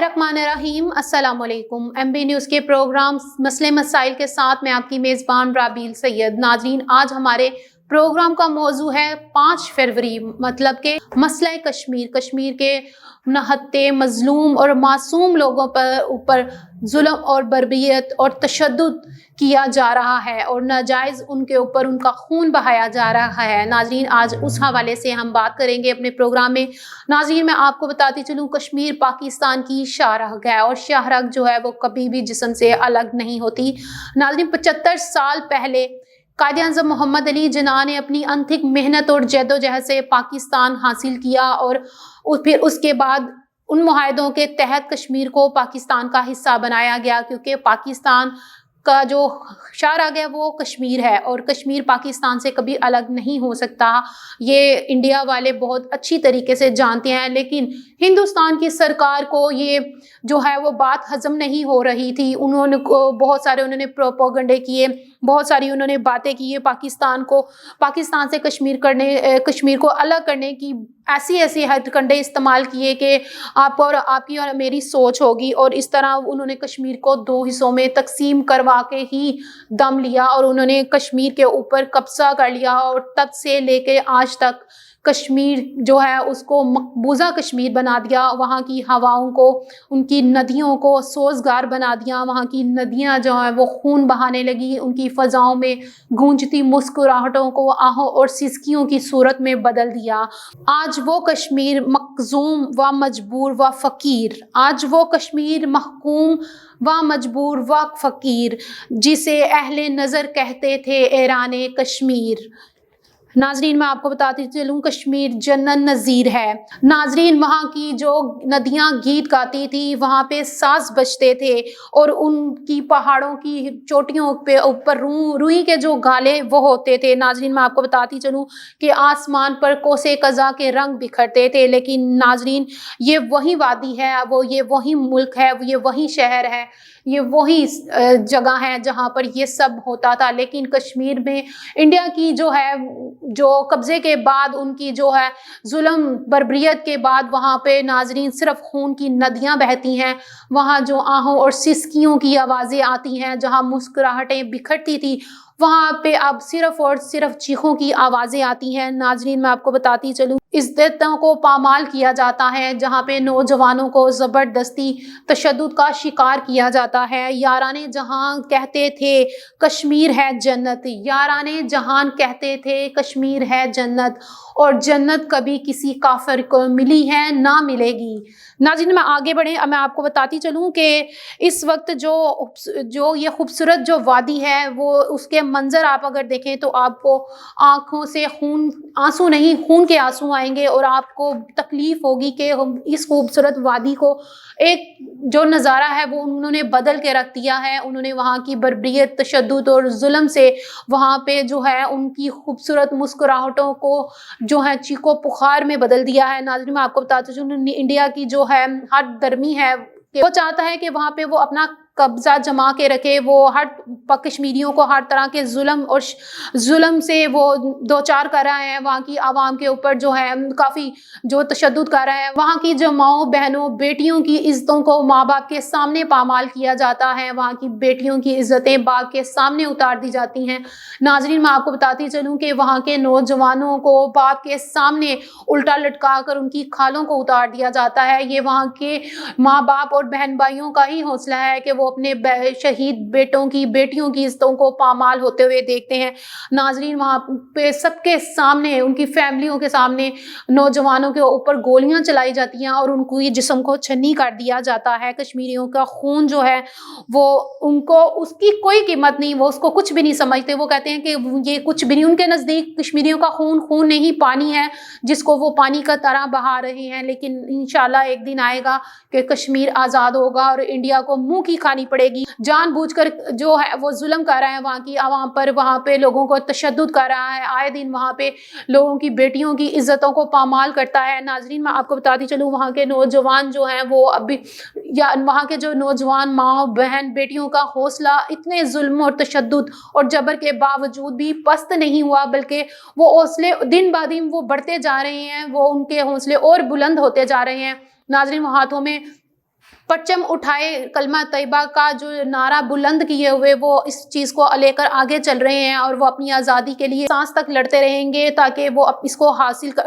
बिस्मिल्लाहिर्रहमानिर्रहीम। अस्सलाम वालेकुम। MB न्यूज़ के प्रोग्राम मसले मसाइल के साथ मैं आपकी मेज़बान राबील सैयद। नाज़रीन, आज हमारे प्रोग्राम का मौजू है 5 फरवरी, मतलब के मसला कश्मीर। कश्मीर के नहत्ते मजलूम और मासूम लोगों पर ऊपर जुल्म और बर्बरियत और तशद्दुद किया जा रहा है और नाजायज़ उनके ऊपर उनका खून बहाया जा रहा है। नाज़रीन, आज उस हवाले से हम बात करेंगे अपने प्रोग्राम में। नाज़रीन, मैं आपको बताती चलूँ, कश्मीर पाकिस्तान की शाहरग है और शाहरग जो है वो कभी भी जिस्म से अलग नहीं होती। नाज़रीन, 75 साल पहले कायद-ए-आज़म मोहम्मद अली जिन्ना ने अपनी अनथिक मेहनत और जद्दोजहद से पाकिस्तान हासिल किया और फिर उसके बाद उन मुआहदों के तहत कश्मीर को पाकिस्तान का हिस्सा बनाया गया, क्योंकि पाकिस्तान का जो शाहरग है वो कश्मीर है और कश्मीर पाकिस्तान से कभी अलग नहीं हो सकता। ये इंडिया वाले बहुत अच्छी तरीके से जानते हैं, लेकिन हिंदुस्तान की सरकार को ये जो है वो बात हजम नहीं हो रही थी। उन्होंने बहुत सारे प्रोपोगंडे किए, बहुत सारी उन्होंने बातें की है पाकिस्तान से कश्मीर को अलग करने की ऐसी हथकंडे इस्तेमाल किए कि आपको और आपकी और मेरी सोच होगी, और इस तरह उन्होंने कश्मीर को 2 हिस्सों में तकसीम करवा के ही दम लिया और उन्होंने कश्मीर के ऊपर कब्जा कर लिया। और तब से लेके आज तक कश्मीर जो है उसको मकबूजा कश्मीर बना दिया। वहाँ की हवाओं को, उनकी नदियों को सोजगार बना दिया। वहाँ की नदियाँ जो हैं वो खून बहाने लगी, उनकी फ़ज़ाओं में गूंजती मुस्कुराहटों को आहों और सिसकियों की सूरत में बदल दिया। आज वो कश्मीर मकज़ूम व मजबूर व फ़कीर, आज वो कश्मीर महकूम व मजबूर व फ़कीर, जिसे अहले नज़र कहते थे ऐराने कश्मीर। नाजरीन, मैं आपको बताती चलूँ, कश्मीर जन्नत नज़ीर है। नाजरीन, वहाँ की जो नदियाँ गीत गाती थी, वहाँ पे साज़ बजते थे और उनकी पहाड़ों की चोटियों पे ऊपर रूई के जो गाले वो होते थे। नाजरीन, मैं आपको बताती चलूँ कि आसमान पर कोसे कज़ा के रंग बिखरते थे। लेकिन नाजरीन, ये वही वादी है, ये वही मुल्क है, ये वही शहर है, ये वही जगह है जहाँ पर ये सब होता था। लेकिन कश्मीर में इंडिया की जो कब्जे के बाद, उनकी जो है जुल्म बर्बरियत के बाद, वहाँ पे नाजरीन सिर्फ खून की नदियाँ बहती हैं। वहाँ जो आहों और सिसकियों की आवाज़ें आती हैं, जहाँ मुस्कुराहटें बिखरती थी, वहाँ पे अब सिर्फ और सिर्फ चीखों की आवाज़ें आती हैं। नाजरीन, मैं आपको बताती चलूँ, इज़्ज़तों को पामाल किया जाता है, जहाँ पे नौजवानों को ज़बरदस्ती तशद्दुद का शिकार किया जाता है। याराने जहां कहते थे कश्मीर है जन्नत, याराने जहां कहते थे कश्मीर है जन्नत, और जन्नत कभी किसी काफिर को मिली है ना मिलेगी। नाज़रीन, मैं आगे बढ़े, मैं आपको बताती चलूँ कि इस वक्त जो ये खूबसूरत जो वादी है, वो उसके मंजर आप अगर देखें तो आपको आँखों से आंसू नहीं, खून के आंसू आएंगे और आपको तकलीफ होगी कि इस खूबसूरत वादी को एक जो नज़ारा है वो उन्होंने बदल के रख दिया है। उन्होंने वहाँ की बर्बरियत, तशद्दुद और जुल्म से वहाँ पे जो है उनकी खूबसूरत मुस्कुराहटों को जो है चीखो पुकार में बदल दिया है। नाज़रीन, मैं आपको बताती हूँ, इंडिया की जो है हर दर्मी है, वो चाहता है कि वहाँ पे वो अपना कब्जा जमा के रखे, वो हर कश्मीरियों को हर तरह के जुल्म से वो दो चार कर रहा है। वहाँ की आवाम के ऊपर जो है काफ़ी जो तशद्दुद कर रहा है। वहाँ की जो माओ बहनों बेटियों की इज्जतों को माँ बाप के सामने पामाल किया जाता है। वहाँ की बेटियों की इज्जतें बाप के सामने उतार दी जाती हैं। नाजरीन, मैं आपको बताती चलूँ कि वहाँ के नौजवानों को बाप के सामने उल्टा लटका कर उनकी खालों को उतार दिया जाता है। ये वहाँ के माँ बाप और बहन भाइयों का ही हौसला है कि वो अपने शहीद बेटों की बेटियों की इज्जतों को पामाल होते हुए देखते हैं। नाजरीन, वहाँ पे सबके सामने, उनकी फैमिलियों के सामने नौजवानों के ऊपर गोलियां चलाई जाती हैं और उनको ये जिस्म को छन्नी कर दिया जाता है। कश्मीरियों का खून जो है वो उनको उसकी कोई कीमत नहीं, वो उसको कुछ भी नहीं समझते। वो कहते हैं कि ये कुछ भी नहीं, उनके नज़दीक कश्मीरियों का खून नहीं, पानी है जिसको वो पानी का तरह बहा रहे हैं। लेकिन इंशाल्लाह एक दिन आएगा कि कश्मीर आज़ाद होगा और इंडिया को मुंह की खानी पड़ेगी। जानबूझकर जो है वो जुल्म कर रहा है वहाँ की आवाम पर, वहाँ पे लोगों को तशद्दुद कर रहा है, आए दिन वहाँ पे लोगों की बेटियों की इज्जतों को पामाल करता है। नाजरीन, मैं आपको बताती चलूँ, वहाँ के नौजवान जो हैं वो अभी, या वहाँ के जो नौजवान माँ बहन बेटियों का हौसला इतने जुल्म और तशद्दुद और जबर के बावजूद भी पस्त नहीं हुआ, बल्कि वो हौसले दिन ब दिन वो बढ़ते जा रहे हैं, वो उनके हौसले और बुलंद होते जा रहे हैं। नाजरीन, हाथों में परचम उठाए कलमा तैयबा का जो नारा बुलंद किए हुए वो इस चीज़ को लेकर आगे चल रहे हैं और वो अपनी आज़ादी के लिए सांस तक लड़ते रहेंगे ताकि वो इसको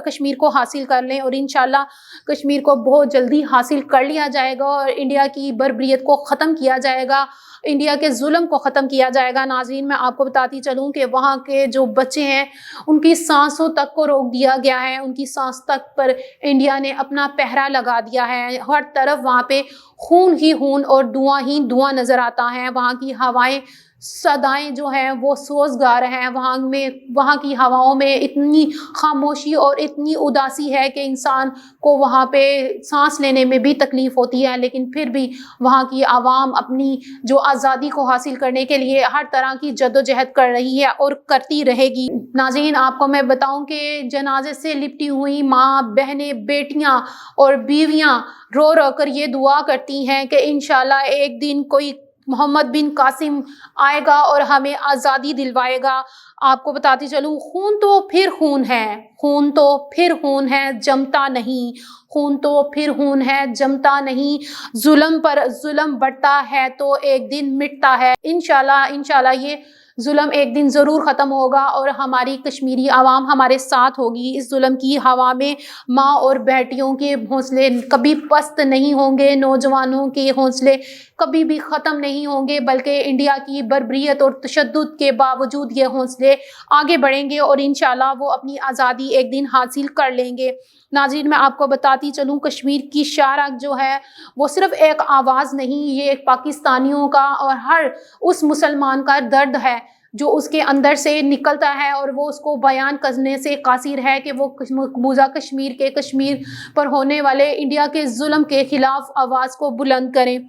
कश्मीर को हासिल कर लें। और इंशाल्लाह कश्मीर को बहुत जल्दी हासिल कर लिया जाएगा और इंडिया की बर्बरियत को ख़त्म किया जाएगा, इंडिया के जुल्म को ख़त्म किया जाएगा। नाज़रीन, मैं आपको बताती चलूँ कि वहाँ के जो बच्चे हैं उनकी सांसों तक को रोक दिया गया है, उनकी सांस तक पर इंडिया ने अपना पहरा लगा दिया है। हर तरफ वहाँ पे खून ही खून और धुआं ही धुआं नज़र आता है। वहाँ की हवाएं सदाएं जो हैं वो सोज़गार हैं। वहाँ की हवाओं में इतनी खामोशी और इतनी उदासी है कि इंसान को वहाँ पे सांस लेने में भी तकलीफ़ होती है, लेकिन फिर भी वहाँ की आवाम अपनी जो आज़ादी को हासिल करने के लिए हर तरह की जद्दोजहद कर रही है और करती रहेगी। नाज़रीन, आपको मैं बताऊं कि जनाजे से लिपटी हुई माँ, बहनें, बेटियाँ और बीवियाँ रो रो कर ये दुआ करती हैं कि इंशाल्लाह एक दिन कोई मोहम्मद बिन कासिम आएगा और हमें आज़ादी दिलवाएगा। आपको बताती चलूँ, खून तो फिर खून है, खून तो फिर खून है, जमता नहीं, खून तो फिर खून है, जमता नहीं। जुल्म पर जुल्म बढ़ता है तो एक दिन मिटता है। इंशाल्लाह ये जुल्म एक दिन ज़रूर ख़त्म होगा और हमारी कश्मीरी आवाम हमारे साथ होगी। इस जुल्म की हवा में माँ और बेटियों के हौसले कभी पस्त नहीं होंगे, नौजवानों के हौसले कभी भी ख़त्म नहीं होंगे, बल्कि इंडिया की बर्बरियत और तशद्दुद के बावजूद ये हौसले आगे बढ़ेंगे और इंशाल्लाह वो अपनी आज़ादी एक दिन हासिल कर लेंगे। नाज़रीन, मैं आपको बताती चलूँ, कश्मीर की शायरा जो है वो सिर्फ़ एक आवाज़ नहीं, ये एक पाकिस्तानियों का और हर उस मुसलमान का दर्द है जो उसके अंदर से निकलता है और वो उसको बयान करने से कासिर है कि वो मकबूजा कश्मीर पर होने वाले इंडिया के जुल्म के खिलाफ आवाज़ को बुलंद करें।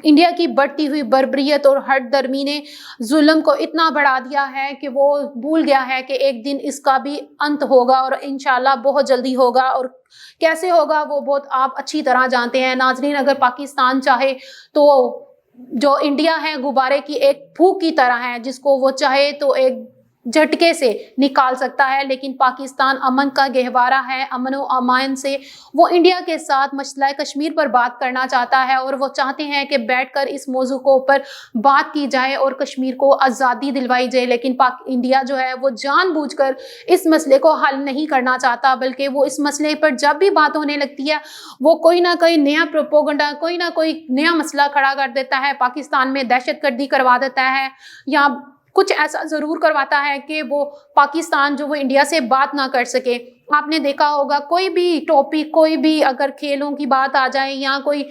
इंडिया की बढ़ती हुई बर्बरियत और हर दर्मी ने जुल्म को इतना बढ़ा दिया है कि वो भूल गया है कि एक दिन इसका भी अंत होगा और इंशाल्लाह बहुत जल्दी होगा। और कैसे होगा वो बहुत आप अच्छी तरह जानते हैं। नाज़रीन, अगर पाकिस्तान चाहे तो जो इंडिया है गुब्बारे की एक फूंक की तरह है, जिसको वो चाहे तो एक झटके से निकाल सकता है, लेकिन पाकिस्तान अमन का गहवारा है। अमन व अमान से वो इंडिया के साथ मसला कश्मीर पर बात करना चाहता है और वो चाहते हैं कि बैठकर इस मौजू को ऊपर बात की जाए और कश्मीर को आज़ादी दिलवाई जाए। लेकिन इंडिया जो है वो जानबूझकर इस मसले को हल नहीं करना चाहता, बल्कि वो इस मसले पर जब भी बात होने लगती है वो कोई ना कोई नया प्रोपोगंडा, कोई ना कोई नया मसला खड़ा कर देता है। पाकिस्तान में दहशतगर्दी करवा देता है या कुछ ऐसा ज़रूर करवाता है कि वो पाकिस्तान जो वो इंडिया से बात ना कर सके। आपने देखा होगा कोई भी टॉपिक, कोई भी अगर खेलों की बात आ जाए या कोई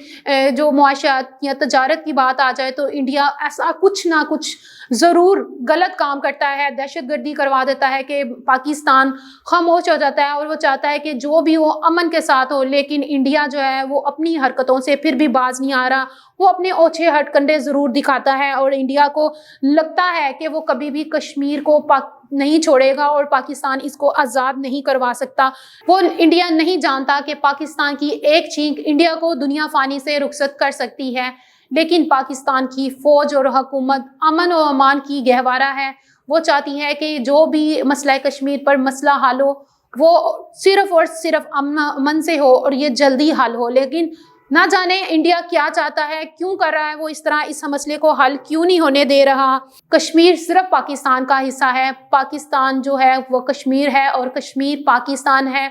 जो मुआशरत या तजारत की बात आ जाए तो इंडिया ऐसा कुछ ना कुछ ज़रूर गलत काम करता है, दहशतगर्दी करवा देता है कि पाकिस्तान खामोश हो जाता है और वो चाहता है कि जो भी हो अमन के साथ हो। लेकिन इंडिया जो है वो अपनी हरकतों से फिर भी बाज नहीं आ रहा, वो अपने ओछे हथकंडे ज़रूर दिखाता है और इंडिया को लगता है कि वो कभी भी कश्मीर को नहीं छोड़ेगा और पाकिस्तान इसको आज़ाद नहीं करवा सकता। वो इंडिया नहीं जानता कि पाकिस्तान की एक चीख इंडिया को दुनिया फानी से रुखसत कर सकती है, लेकिन पाकिस्तान की फ़ौज और हुकूमत अमन और अमान की गहवारा है। वो चाहती है कि जो भी मसला कश्मीर पर मसला हल हो वो सिर्फ़ और सिर्फ अमन से हो और ये जल्दी हल हो। लेकिन ना जाने इंडिया क्या चाहता है, क्यों कर रहा है वो इस तरह, इस मसले को हल क्यों नहीं होने दे रहा। कश्मीर सिर्फ पाकिस्तान का हिस्सा है, पाकिस्तान जो है वो कश्मीर है और कश्मीर पाकिस्तान है।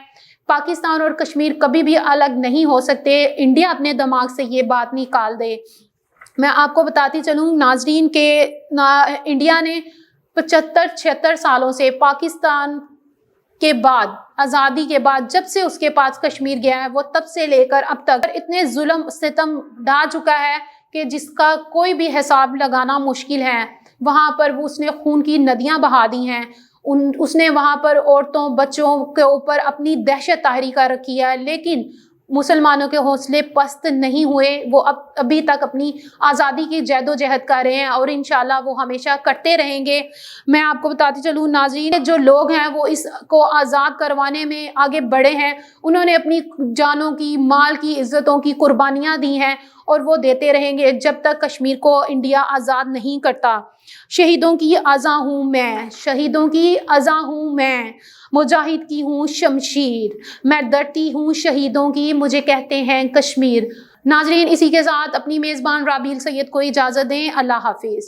पाकिस्तान और कश्मीर कभी भी अलग नहीं हो सकते। इंडिया अपने दिमाग से ये बात निकाल दे। मैं आपको बताती चलूँ नाजरीन के इंडिया ने 75-76 सालों से पाकिस्तान के बाद, आज़ादी के बाद जब से उसके पास कश्मीर गया है, वो तब से लेकर अब तक इतने जुल्म सितम ढा चुका है कि जिसका कोई भी हिसाब लगाना मुश्किल है। वहाँ पर वो उसने खून की नदियाँ बहा दी हैं, उसने वहाँ पर औरतों बच्चों के ऊपर अपनी दहशत तारी कर रखी है, लेकिन मुसलमानों के हौसले पस्त नहीं हुए। वो अभी तक अपनी आज़ादी की जद्दोजहद कर रहे हैं और इंशाल्लाह वो हमेशा करते रहेंगे। मैं आपको बताती चलूँ नाज़रीन, जो लोग हैं वो इसको आज़ाद करवाने में आगे बढ़े हैं, उन्होंने अपनी जानों की, माल की, इज़्ज़तों की कुर्बानियाँ दी हैं और वो देते रहेंगे जब तक कश्मीर को इंडिया आज़ाद नहीं करता। शहीदों की अज़ा हूँ मैं, शहीदों की अज़ा हूँ मैं, मुजाहिद की हूँ शमशीर, मैं डरती हूँ शहीदों की, मुझे कहते हैं कश्मीर। ناظرین اسی کے ساتھ اپنی میزبان رابیل سید کو اجازت دیں، اللہ حافظ۔